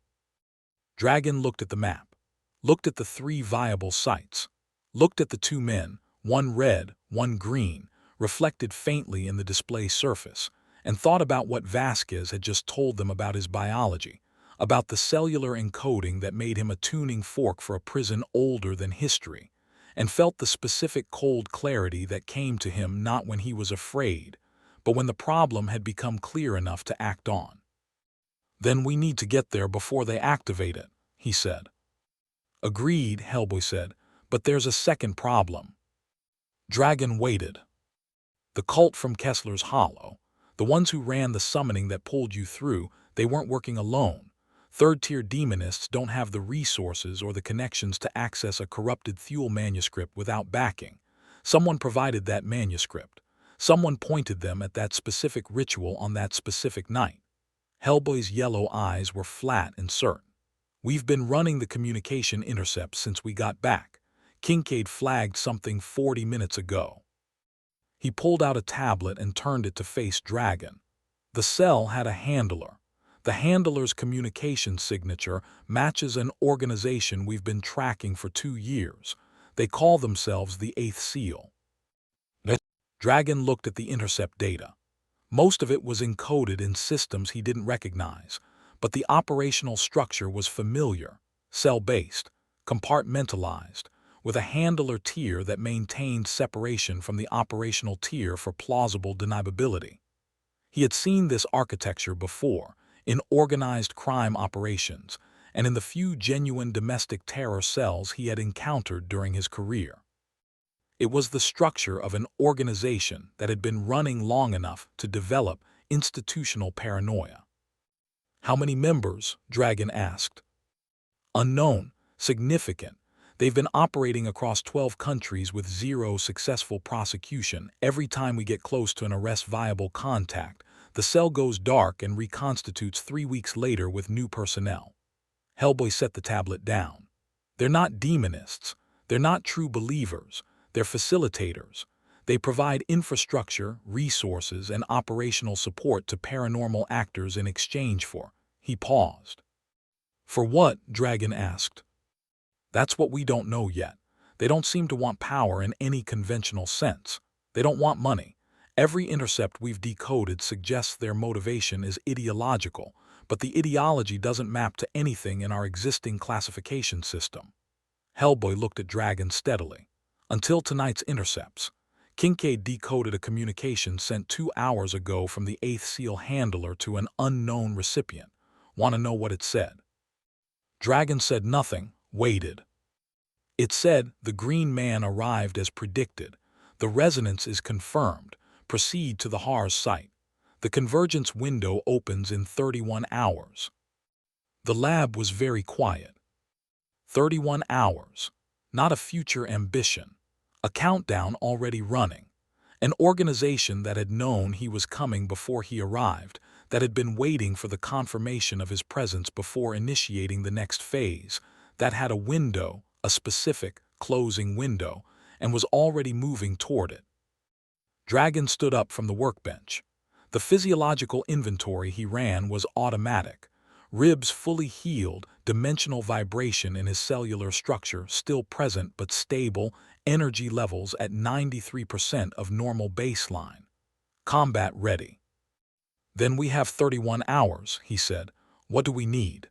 Dragon looked at the map, looked at the 3 viable sites, looked at the 2 men, one red, one green, reflected faintly in the display surface, and thought about what Vasquez had just told them about his biology, about the cellular encoding that made him a tuning fork for a prison older than history, and felt the specific cold clarity that came to him not when he was afraid, but when the problem had become clear enough to act on. Then we need to get there before they activate it, he said. Agreed, Hellboy said, but there's a second problem. Dragon waited. The cult from Kessler's Hollow, the ones who ran the summoning that pulled you through, they weren't working alone. Third-tier demonists don't have the resources or the connections to access a corrupted Thule manuscript without backing. Someone provided that manuscript. Someone pointed them at that specific ritual on that specific night. Hellboy's yellow eyes were flat and certain. We've been running the communication intercept since we got back. Kincaid flagged something 40 minutes ago. He pulled out a tablet and turned it to face Dragon. The cell had a handler. The handler's communication signature matches an organization we've been tracking for 2 years. They call themselves the Eighth Seal. Dragon looked at the intercept data. Most of it was encoded in systems he didn't recognize, but the operational structure was familiar, cell-based, compartmentalized, with a handler tier that maintained separation from the operational tier for plausible deniability. He had seen this architecture before, in organized crime operations, and in the few genuine domestic terror cells he had encountered during his career. It was the structure of an organization that had been running long enough to develop institutional paranoia. "How many members?" Dragon asked. "Unknown. Significant. They've been operating across 12 countries with zero successful prosecution. Every time we get close to an arrest-viable contact, the cell goes dark and reconstitutes 3 weeks later with new personnel." Hellboy set the tablet down. "They're not demonists. They're not true believers. They're facilitators. They provide infrastructure, resources, and operational support to paranormal actors in exchange for—" He paused. "For what?" Dragon asked. "That's what we don't know yet. They don't seem to want power in any conventional sense. They don't want money. Every intercept we've decoded suggests their motivation is ideological, but the ideology doesn't map to anything in our existing classification system." Hellboy looked at Dragon steadily. "Until tonight's intercepts, Kincaid decoded a communication sent 2 hours ago from the 8th SEAL handler to an unknown recipient. Want to know what it said?" Dragon said nothing, waited. "It said, 'The Green Man arrived as predicted. The resonance is confirmed. Proceed to the HARS site. The convergence window opens in 31 hours. The lab was very quiet. 31 hours. Not a future ambition. A countdown already running. An organization that had known he was coming before he arrived, that had been waiting for the confirmation of his presence before initiating the next phase, that had a window, a specific, closing window, and was already moving toward it." Dragon stood up from the workbench. The physiological inventory he ran was automatic. Ribs fully healed, dimensional vibration in his cellular structure still present but stable, energy levels at 93% of normal baseline. Combat ready. "Then we have 31 hours, he said. "What do we need?"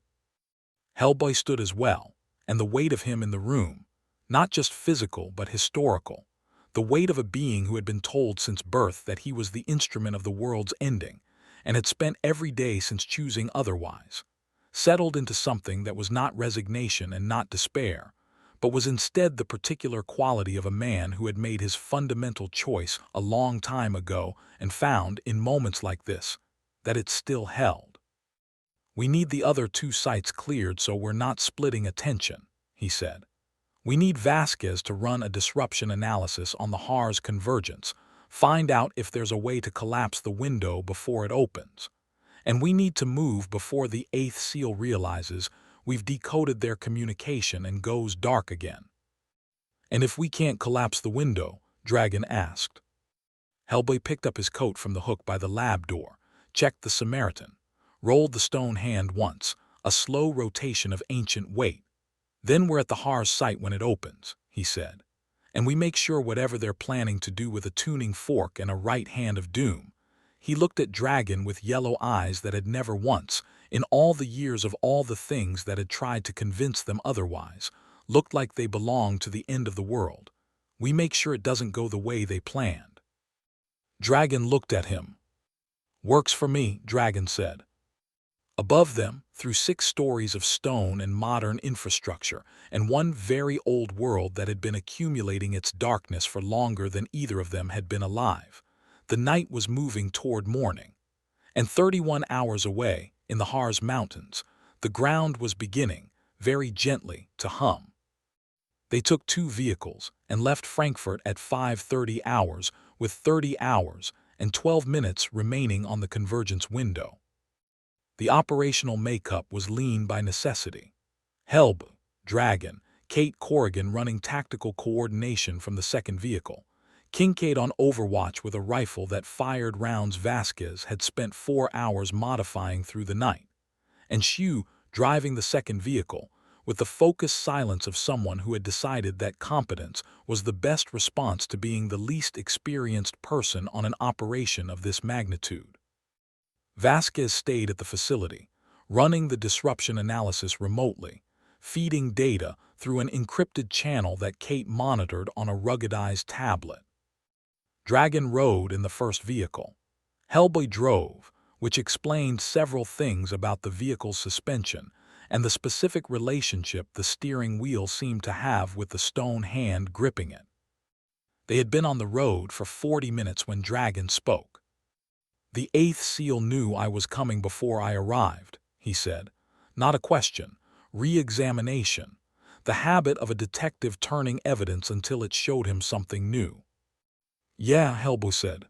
Hellboy stood as well, and the weight of him in the room, not just physical but historical, the weight of a being who had been told since birth that he was the instrument of the world's ending, and had spent every day since choosing otherwise, settled into something that was not resignation and not despair, but was instead the particular quality of a man who had made his fundamental choice a long time ago and found, in moments like this, that it still held. "We need the other 2 sites cleared so we're not splitting attention," he said. "We need Vasquez to run a disruption analysis on the HARS convergence, find out if there's a way to collapse the window before it opens. And we need to move before the 8th SEAL realizes we've decoded their communication and goes dark again." "And if we can't collapse the window?" Dragon asked. Hellboy picked up his coat from the hook by the lab door, checked the Samaritan, rolled the stone hand once, a slow rotation of ancient weight. "Then we're at the HARS site when it opens," he said. "And we make sure whatever they're planning to do with a tuning fork and a right hand of doom." He looked at Dragon with yellow eyes that had never once, in all the years of all the things that had tried to convince them otherwise, looked like they belonged to the end of the world. "We make sure it doesn't go the way they planned." Dragon looked at him. "Works for me," Dragon said. Above them, through 6 stories of stone and modern infrastructure, and one very old world that had been accumulating its darkness for longer than either of them had been alive, the night was moving toward morning. And 31 hours away, in the HARS Mountains, the ground was beginning, very gently, to hum. They took 2 vehicles and left Frankfurt at 5:30 hours, with 30 hours and 12 minutes remaining on the convergence window. The operational makeup was lean by necessity. Hellboy, Dragon, Kate Corrigan running tactical coordination from the second vehicle, Kincaid on overwatch with a rifle that fired rounds Vasquez had spent 4 hours modifying through the night, and Shu driving the second vehicle, with the focused silence of someone who had decided that competence was the best response to being the least experienced person on an operation of this magnitude. Vasquez stayed at the facility, running the disruption analysis remotely, feeding data through an encrypted channel that Kate monitored on a ruggedized tablet. Dragon rode in the first vehicle. Hellboy drove, which explained several things about the vehicle's suspension and the specific relationship the steering wheel seemed to have with the stone hand gripping it. They had been on the road for 40 minutes when Dragon spoke. "The eighth seal knew I was coming before I arrived," he said. "Not a question. Re-examination. The habit of a detective turning evidence until it showed him something new." "Yeah," Hellboy said.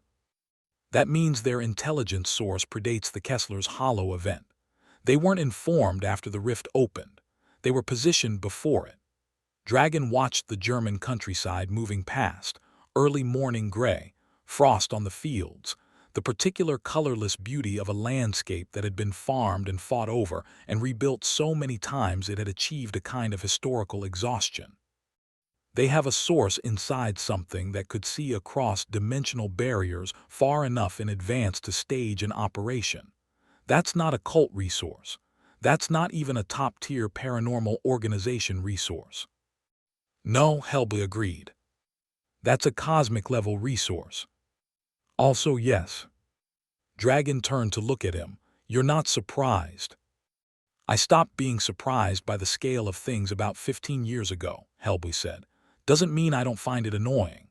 "That means their intelligence source predates the Kessler's Hollow event. They weren't informed after the rift opened. They were positioned before it." Dragon watched the German countryside moving past, early morning gray, frost on the fields, the particular colorless beauty of a landscape that had been farmed and fought over and rebuilt so many times it had achieved a kind of historical exhaustion. They have a source inside something that could see across dimensional barriers far enough in advance to stage an operation. That's not a cult resource. That's not even a top-tier paranormal organization resource. "No," Hellboy agreed. "That's a cosmic-level resource." "Also, yes." Dragon turned to look at him. "You're not surprised." "I stopped being surprised by the scale of things about 15 years ago," Hellboy said. "Doesn't mean I don't find it annoying."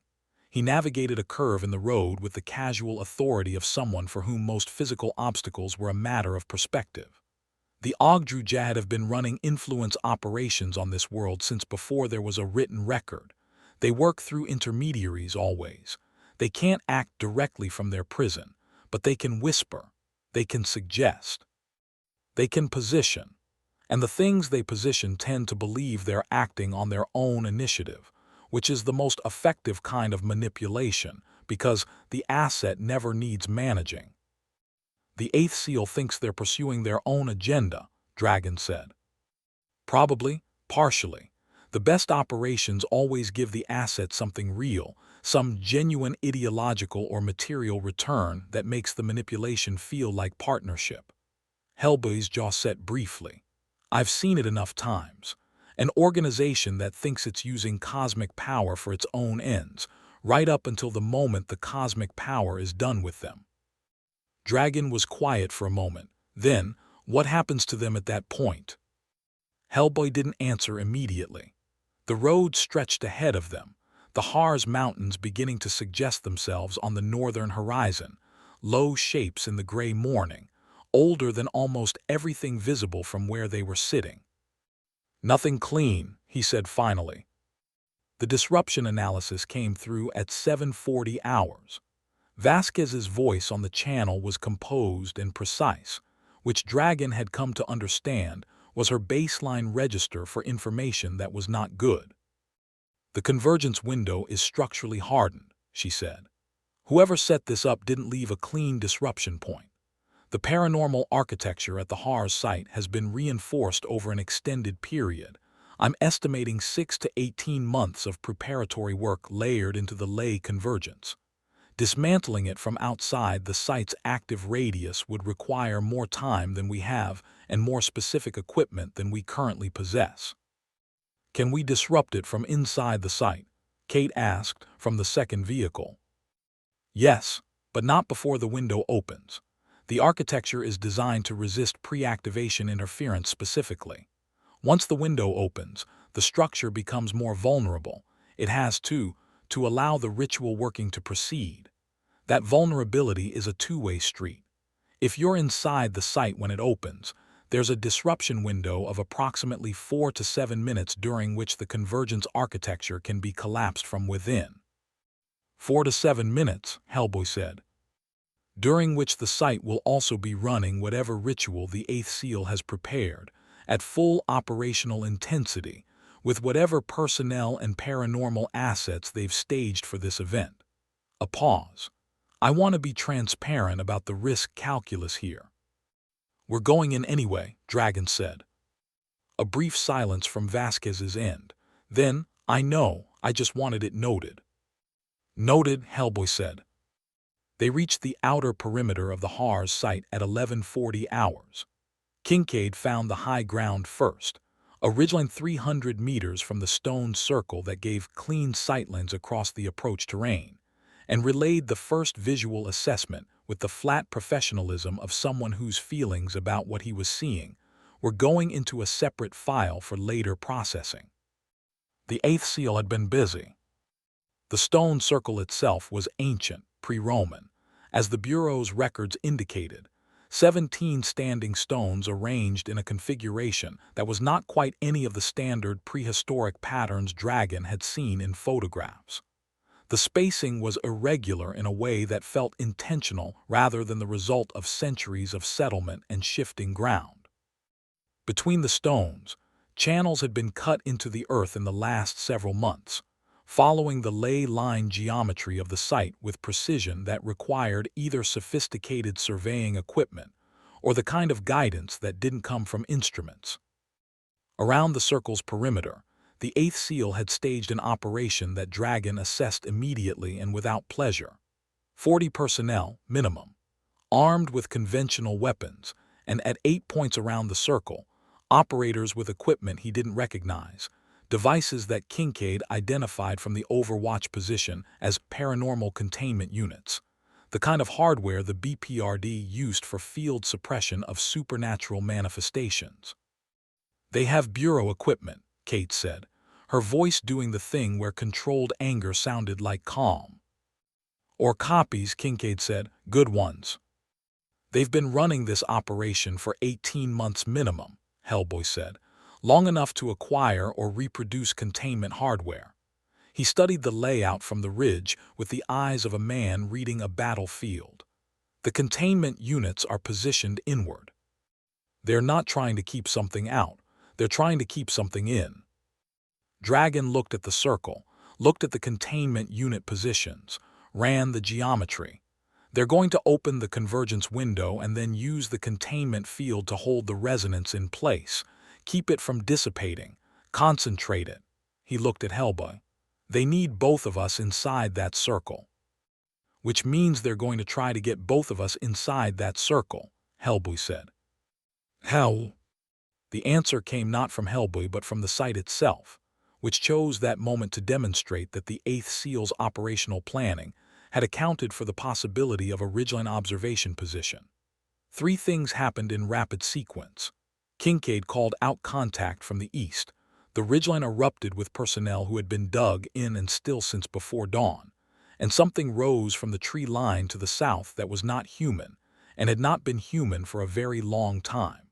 He navigated a curve in the road with the casual authority of someone for whom most physical obstacles were a matter of perspective. The Ogdrujad have been running influence operations on this world since before there was a written record. They work through intermediaries always. They can't act directly from their prison, but they can whisper, they can suggest, they can position. And the things they position tend to believe they're acting on their own initiative, which is the most effective kind of manipulation because the asset never needs managing. "The Eighth Seal thinks they're pursuing their own agenda," Dragon said. "Probably, partially. The best operations always give the asset something real, some genuine ideological or material return that makes the manipulation feel like partnership." Hellboy's jaw set briefly. "I've seen it enough times. An organization that thinks it's using cosmic power for its own ends, right up until the moment the cosmic power is done with them." Dragon was quiet for a moment. "Then, what happens to them at that point?" Hellboy didn't answer immediately. The road stretched ahead of them, the Harz Mountains beginning to suggest themselves on the northern horizon, low shapes in the gray morning, older than almost everything visible from where they were sitting. "Nothing clean," he said finally. The disruption analysis came through at 7:40 hours. Vasquez's voice on the channel was composed and precise, which Dragon had come to understand was her baseline register for information that was not good. "The convergence window is structurally hardened," she said. "Whoever set this up didn't leave a clean disruption point. The paranormal architecture at the Harz site has been reinforced over an extended period. I'm estimating 6 to 18 months of preparatory work layered into the ley convergence. Dismantling it from outside the site's active radius would require more time than we have and more specific equipment than we currently possess." "Can we disrupt it from inside the site?" Kate asked from the second vehicle. "Yes, but not before the window opens. The architecture is designed to resist pre-activation interference specifically. Once the window opens, the structure becomes more vulnerable. It has to allow the ritual working to proceed. That vulnerability is a two-way street. If you're inside the site when it opens, there's a disruption window of approximately 4 to 7 minutes during which the convergence architecture can be collapsed from within." 4 to 7 minutes, Hellboy said. "During which the site will also be running whatever ritual the Eighth Seal has prepared, at full operational intensity, with whatever personnel and paranormal assets they've staged for this event." A pause. "I want to be transparent about the risk calculus here." "We're going in anyway," Dragon said. A brief silence from Vasquez's end. Then, I know, I just wanted it noted. Noted, Hellboy said. They reached the outer perimeter of the Haar's site at 11:40 hours. Kincaid found the high ground first, a ridgeline 300 meters from the stone circle that gave clean sightlines across the approach terrain, and relayed the first visual assessment with the flat professionalism of someone whose feelings about what he was seeing were going into a separate file for later processing. The eighth seal had been busy. The stone circle itself was ancient, pre-Roman, as the Bureau's records indicated, 17 standing stones arranged in a configuration that was not quite any of the standard prehistoric patterns Dragon had seen in photographs. The spacing was irregular in a way that felt intentional rather than the result of centuries of settlement and shifting ground. Between the stones, channels had been cut into the earth in the last several months, following the ley line geometry of the site with precision that required either sophisticated surveying equipment or the kind of guidance that didn't come from instruments. Around the circle's perimeter, the eighth seal had staged an operation that Dragon assessed immediately and without pleasure. 40 personnel, minimum, armed with conventional weapons, and at 8 points around the circle, operators with equipment he didn't recognize, devices that Kincaid identified from the Overwatch position as paranormal containment units, the kind of hardware the BPRD used for field suppression of supernatural manifestations. They have Bureau equipment, Kate said, her voice doing the thing where controlled anger sounded like calm. Or copies, Kincaid said, good ones. They've been running this operation for 18 months minimum, Hellboy said, long enough to acquire or reproduce containment hardware. He studied the layout from the ridge with the eyes of a man reading a battlefield. The containment units are positioned inward. They're not trying to keep something out, they're trying to keep something in. Dragon looked at the circle, looked at the containment unit positions, ran the geometry. They're going to open the convergence window and then use the containment field to hold the resonance in place, keep it from dissipating, concentrate it. He looked at Hellboy. They need both of us inside that circle. Which means they're going to try to get both of us inside that circle, Hellboy said. How? The answer came not from Hellboy but from the site itself, which chose that moment to demonstrate that the eighth seal's operational planning had accounted for the possibility of a ridgeline observation position. 3 things happened in rapid sequence. Kincaid called out contact from the east. The ridgeline erupted with personnel who had been dug in and still since before dawn, and something rose from the tree line to the south that was not human and had not been human for a very long time.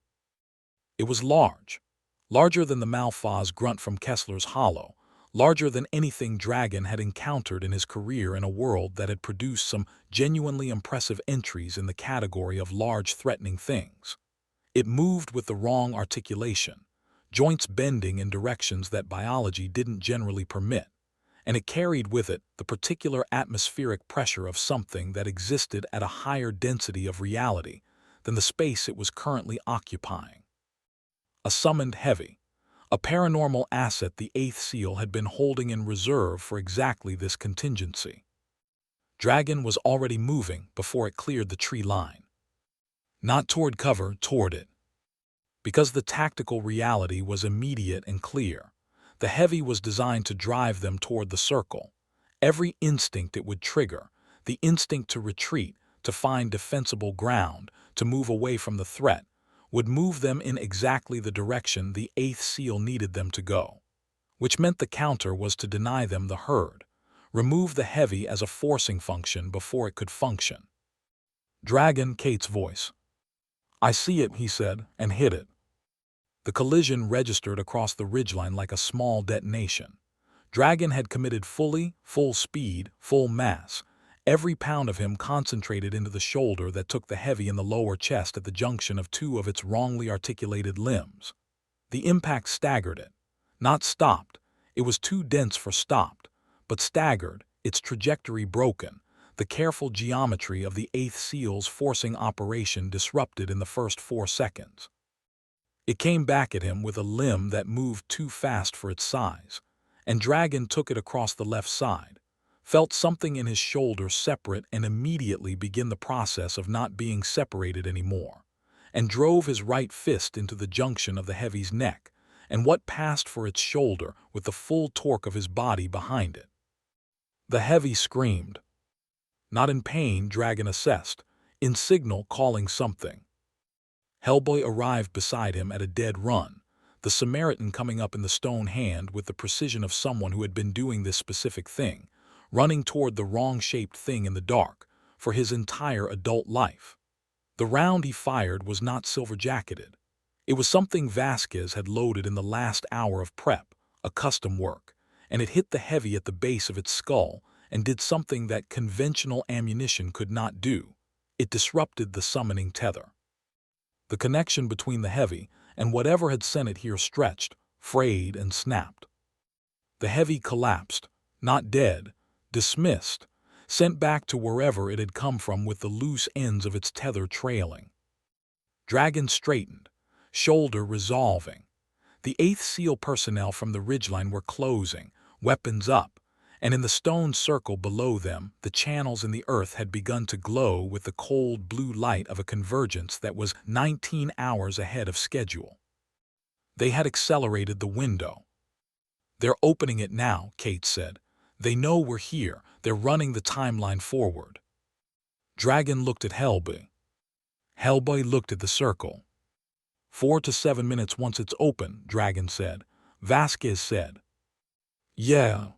It was large, larger than the Malphaz grunt from Kessler's Hollow, larger than anything Dragon had encountered in his career in a world that had produced some genuinely impressive entries in the category of large threatening things. It moved with the wrong articulation, joints bending in directions that biology didn't generally permit, and it carried with it the particular atmospheric pressure of something that existed at a higher density of reality than the space it was currently occupying. A summoned heavy, a paranormal asset the eighth seal had been holding in reserve for exactly this contingency. Dragon was already moving before it cleared the tree line. Not toward cover, toward it. Because the tactical reality was immediate and clear, the heavy was designed to drive them toward the circle. Every instinct it would trigger, the instinct to retreat, to find defensible ground, to move away from the threat, would move them in exactly the direction the eighth seal needed them to go, which meant the counter was to deny them the herd, remove the heavy as a forcing function before it could function. Dragon, Kate's voice. I see it, he said, and hit it. The collision registered across the ridgeline like a small detonation. Dragon had committed fully, full speed, full mass, every pound of him concentrated into the shoulder that took the heavy in the lower chest at the junction of 2 of its wrongly articulated limbs. The impact staggered it. Not stopped. It was too dense for stopped, but staggered, its trajectory broken, the careful geometry of the eighth seal's forcing operation disrupted in the first 4 seconds. It came back at him with a limb that moved too fast for its size, and Dragon took it across the left side, felt something in his shoulder separate and immediately begin the process of not being separated anymore, and drove his right fist into the junction of the heavy's neck and what passed for its shoulder with the full torque of his body behind it. The heavy screamed. Not in pain, Dragon assessed, in signal calling something. Hellboy arrived beside him at a dead run, the Samaritan coming up in the stone hand with the precision of someone who had been doing this specific thing, running toward the wrong-shaped thing in the dark, for his entire adult life. The round he fired was not silver-jacketed. It was something Vasquez had loaded in the last hour of prep, a custom work, and it hit the heavy at the base of its skull and did something that conventional ammunition could not do. It disrupted the summoning tether. The connection between the heavy and whatever had sent it here stretched, frayed, and snapped. The heavy collapsed, not dead, dismissed, sent back to wherever it had come from with the loose ends of its tether trailing. Dragon straightened, shoulder resolving. The 8th SEAL personnel from the ridgeline were closing, weapons up, and in the stone circle below them, the channels in the earth had begun to glow with the cold blue light of a convergence that was 19 hours ahead of schedule. They had accelerated the window. "They're opening it now," Kate said. "They know we're here. They're running the timeline forward." Dragon looked at Hellboy. Hellboy looked at the circle. 4 to 7 minutes once it's open, Dragon said. Vasquez said. "Yeah.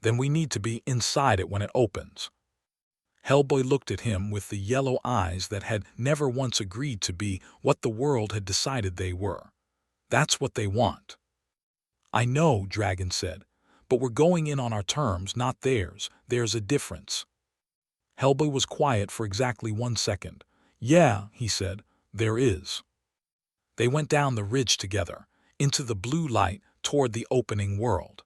Then we need to be inside it when it opens." Hellboy looked at him with the yellow eyes that had never once agreed to be what the world had decided they were. "That's what they want." "I know," Dragon said, "but we're going in on our terms, not theirs. There's a difference." Hellboy was quiet for exactly 1 second. "Yeah," he said, "there is." They went down the ridge together, into the blue light toward the opening world.